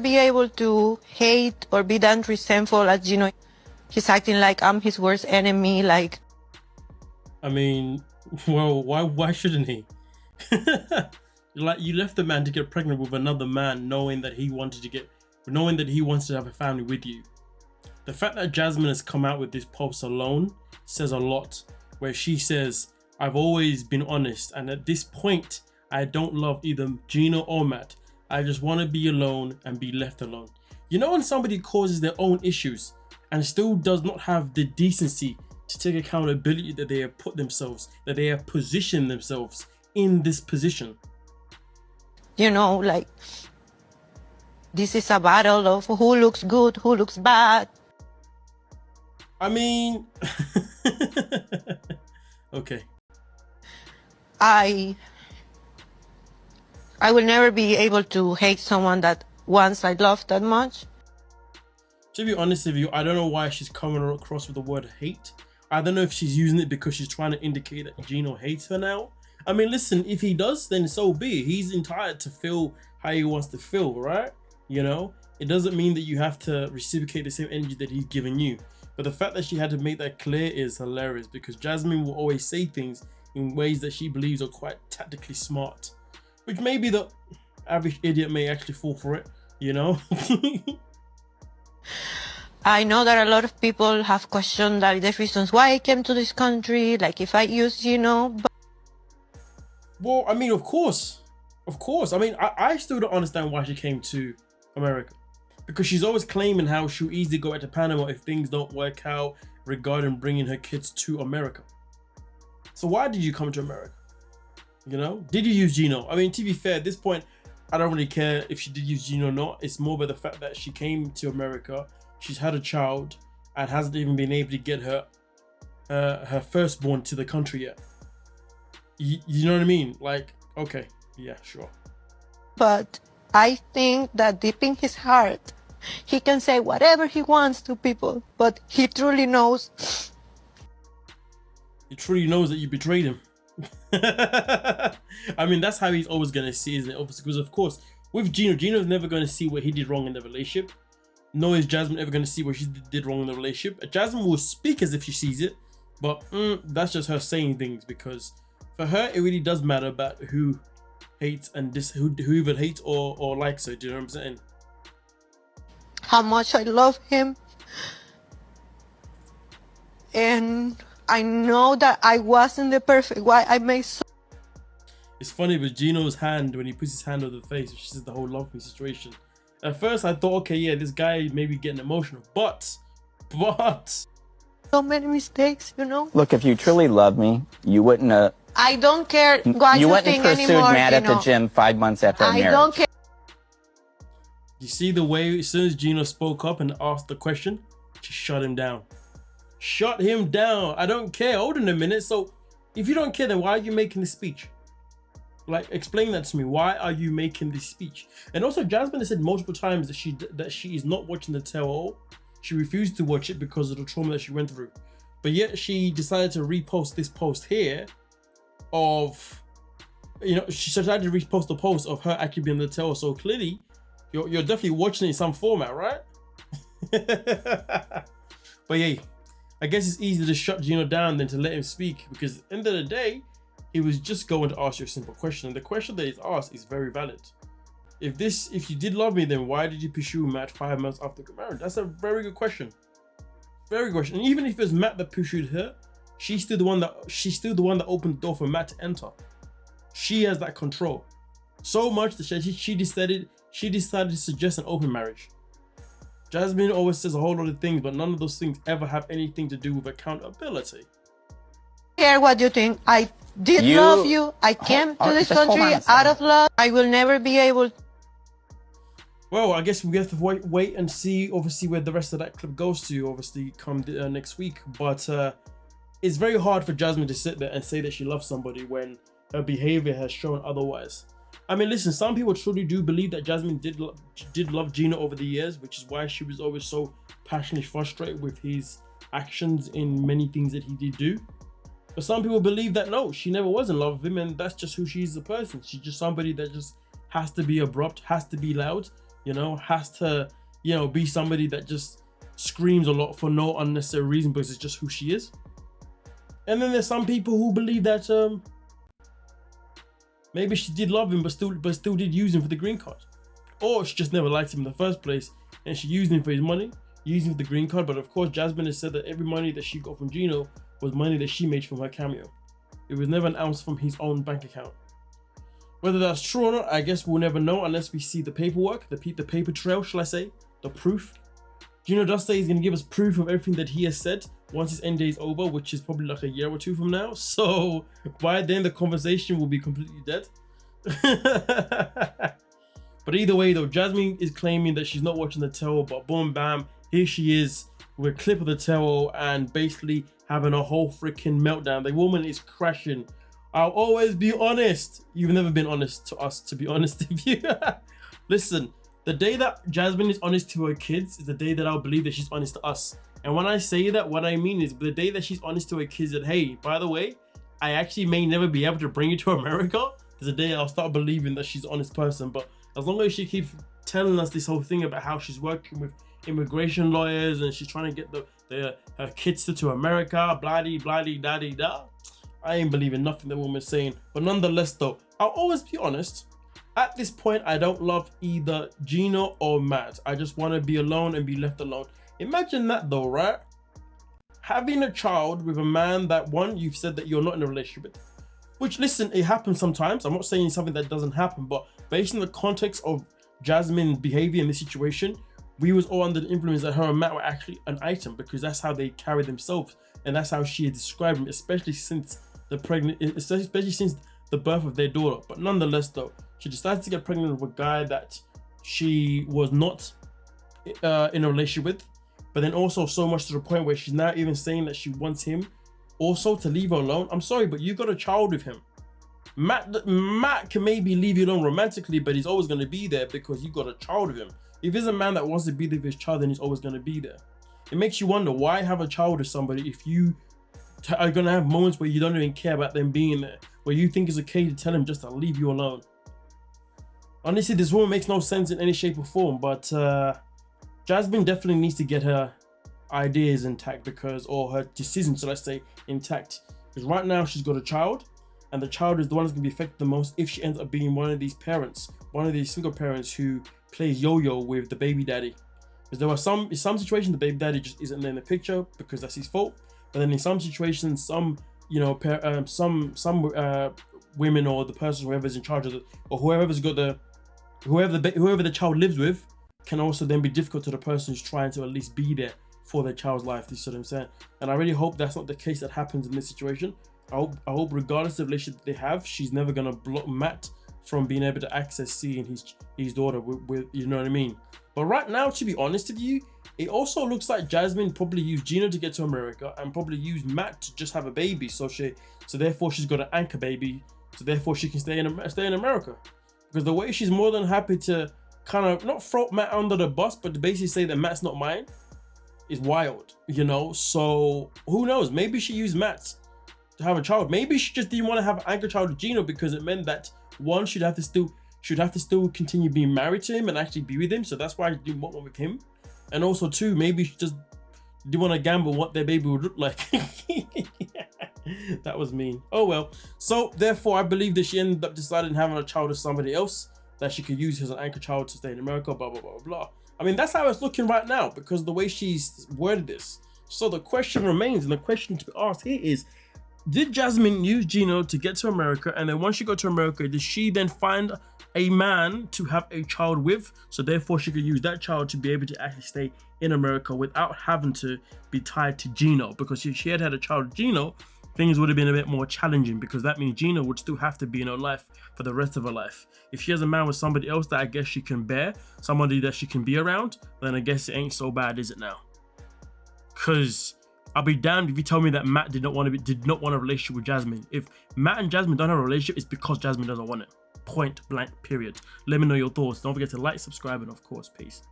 Be able to hate or be that resentful as, he's acting like I'm his worst enemy, like. I mean, well, why shouldn't he? Like, you left the man to get pregnant with another man knowing that he wants to have a family with you. The fact that Jasmine has come out with this post alone says a lot, where she says, I've always been honest, and at this point, I don't love either Gino or Matt. I just want to be alone and be left alone. You know, when somebody causes their own issues and still does not have the decency to take accountability that they have positioned themselves in this position. Like, this is a battle of who looks good, who looks bad. I mean, okay. I will never be able to hate someone that once I loved that much. To be honest with you, I don't know why she's coming across with the word hate. I don't know if she's using it because she's trying to indicate that Gino hates her now. I mean, listen, if he does, then so be it. He's entitled to feel how he wants to feel, right? It doesn't mean that you have to reciprocate the same energy that he's giving you. But the fact that she had to make that clear is hilarious, because Jasmine will always say things in ways that she believes are quite tactically smart, which maybe the average idiot may actually fall for it, I know that a lot of people have questioned the reasons why I came to this country, like if I used, but... Well, I mean, of course. I mean, I still don't understand why she came to America, because she's always claiming how she'll easily go back to Panama if things don't work out regarding bringing her kids to America. So why did you come to America? Did you use Gino? I mean, to be fair, at this point, I don't really care if she did use Gino or not. It's more about the fact that she came to America, she's had a child, and hasn't even been able to get her firstborn to the country yet. You know what I mean? Like, okay, yeah, sure. But I think that deep in his heart, he can say whatever he wants to people, but he truly knows. He truly knows that you betrayed him. I mean, that's how he's always going to see, isn't it? Because, of course, with Gino's never going to see what he did wrong in the relationship. Nor is Jasmine ever going to see what she did wrong in the relationship. Jasmine will speak as if she sees it, but that's just her saying things, because for her, it really does matter about who hates and who even hates or likes her. Do you know what I'm saying? How much I love him. And I know that I wasn't the perfect wife. I made so... It's funny with Gino's hand, when he puts his hand on the face, which is the whole love me situation. At first I thought, okay, yeah, this guy may be getting emotional, but so many mistakes, Look, if you truly love me, you wouldn't I don't care what you think anymore. You wouldn't pursue Matt at the gym 5 months after our marriage. I don't care. You see the way, as soon as Gino spoke up and asked the question, she shut him down. Shut him down. I don't care. Hold on a minute. So if you don't care, then why are you making this speech? Like, explain that to me. Why are you making this speech? And also, Jasmine has said multiple times that she is not watching the tell-all. She refused to watch it because of the trauma that she went through. But yet she decided to repost this post here of, she decided to repost the post of her actually being the tell-all. So clearly, you're definitely watching it in some format, right? But yeah, I guess it's easier to shut Gino down than to let him speak, because at the end of the day, he was just going to ask you a simple question, and the question that he's asked is very valid. If you did love me, then why did you pursue Matt 5 months after the marriage? That's a very good question. Very good question. And even if it was Matt that pursued her, she's still the one that opened the door for Matt to enter. She has that control. So much that she decided to suggest an open marriage. Jasmine always says a whole lot of things, but none of those things ever have anything to do with accountability. Care what you think. I did love you. I came to this country out of love. I will never be able. Well, I guess we have to wait and see, obviously, where the rest of that clip goes to, obviously, come next week. But it's very hard for Jasmine to sit there and say that she loves somebody when her behavior has shown otherwise. I mean, listen, some people truly do believe that Jasmine did love Gino over the years, which is why she was always so passionately frustrated with his actions in many things that he did do. But some people believe that no, she never was in love with him, and that's just who she is as a person. She's just somebody that just has to be abrupt, has to be loud, you know, has to, you know, be somebody that just screams a lot for no unnecessary reason because it's just who she is. And then there's some people who believe that maybe she did love him but still did use him for the green card, or she just never liked him in the first place and she used him for his money, used him for the green card. But of course, Jasmine has said that every money that she got from Gino was money that she made from her cameo. It was never an ounce from his own bank account. Whether that's true or not, I guess we'll never know unless we see the paperwork, the paper trail, shall I say, the proof. Gino does say he's going to give us proof of everything that he has said once his end day is over, which is probably like a year or two from now. So by then the conversation will be completely dead. But either way though, Jasmine is claiming that she's not watching the tell, but boom bam, here she is with a clip of the tell and basically having a whole freaking meltdown. The woman is crashing. I'll always be honest. You've never been honest to us, to be honest with you. Listen, the day that Jasmine is honest to her kids is the day that I'll believe that she's honest to us. And when I say that, what I mean is the day that she's honest to her kids that, hey, by the way, I actually may never be able to bring you to America, there's a day I'll start believing that she's an honest person. But as long as she keeps telling us this whole thing about how she's working with immigration lawyers and she's trying to get her kids to America, blah-de-blah-de-da-de-da, I ain't believing nothing that woman's saying. But nonetheless though, I'll always be honest. At this point, I don't love either Gino or Matt. I just want to be alone and be left alone. Imagine that though, right? Having a child with a man that, one, you've said that you're not in a relationship with. Which, listen, it happens sometimes. I'm not saying something that doesn't happen, but based on the context of Jasmine's behavior in this situation, we was all under the influence that her and Matt were actually an item, because that's how they carry themselves. And that's how she had described him, especially since especially since the birth of their daughter. But nonetheless though, she decides to get pregnant with a guy that she was not in a relationship with, but then also so much to the point where she's now even saying that she wants him also to leave her alone. I'm sorry, but you got a child with him. Matt can maybe leave you alone romantically, but he's always going to be there because you got a child with him. If he's a man that wants to be there with his child, then he's always going to be there. It makes you wonder, why have a child with somebody if you are going to have moments where you don't even care about them being there, where you think it's okay to tell him just to leave you alone. Honestly, this woman makes no sense in any shape or form, but Jasmine definitely needs to get her ideas intact, or her decisions, so let's say, intact. Because right now she's got a child, and the child is the one that's going to be affected the most if she ends up being one of these parents, one of these single parents who plays yo-yo with the baby daddy. Because there are in some situations the baby daddy just isn't in the picture because that's his fault. But then in some situations, some women or the person, whoever's in charge of it, or whoever the child lives with, can also then be difficult to the person who's trying to at least be there for their child's life. You see what I'm saying? And I really hope that's not the case that happens in this situation. I hope regardless of the relationship they have, she's never gonna block Matt from being able to access seeing his daughter with you know what I mean. But right now, to be honest with you, it also looks like Jasmine probably used Gino to get to America and probably used Matt to just have a baby. So therefore she's got an anchor baby. So therefore she can stay in America. Because the way she's more than happy to kind of not throw Matt under the bus, but to basically say that Matt's not mine is wild, you know? So who knows? Maybe she used Matt to have a child. Maybe she just didn't want to have an anchor child with Gino because it meant that one, she'd have to still continue being married to him and actually be with him. So that's why she didn't want one with him. And also two, maybe she just didn't want to gamble what their baby would look like. That was mean. Oh well. So therefore, I believe that she ended up deciding having a child with somebody else that she could use as an anchor child to stay in America, blah, blah, blah, blah. I mean, that's how it's looking right now because the way she's worded this. So the question remains, and the question to be asked here is, did Jasmine use Gino to get to America? And then once she got to America, did she then find a man to have a child with? So therefore she could use that child to be able to actually stay in America without having to be tied to Gino. Because if she had a child with Gino, things would have been a bit more challenging because that means Gino would still have to be in her life for the rest of her life. If she has a man with somebody else that I guess she can bear, somebody that she can be around, then I guess it ain't so bad, is it now? Because I'll be damned if you tell me that Matt did not want a relationship with Jasmine. If Matt and Jasmine don't have a relationship, it's because Jasmine doesn't want it. Point blank, period. Let me know your thoughts. Don't forget to like, subscribe, and of course, peace.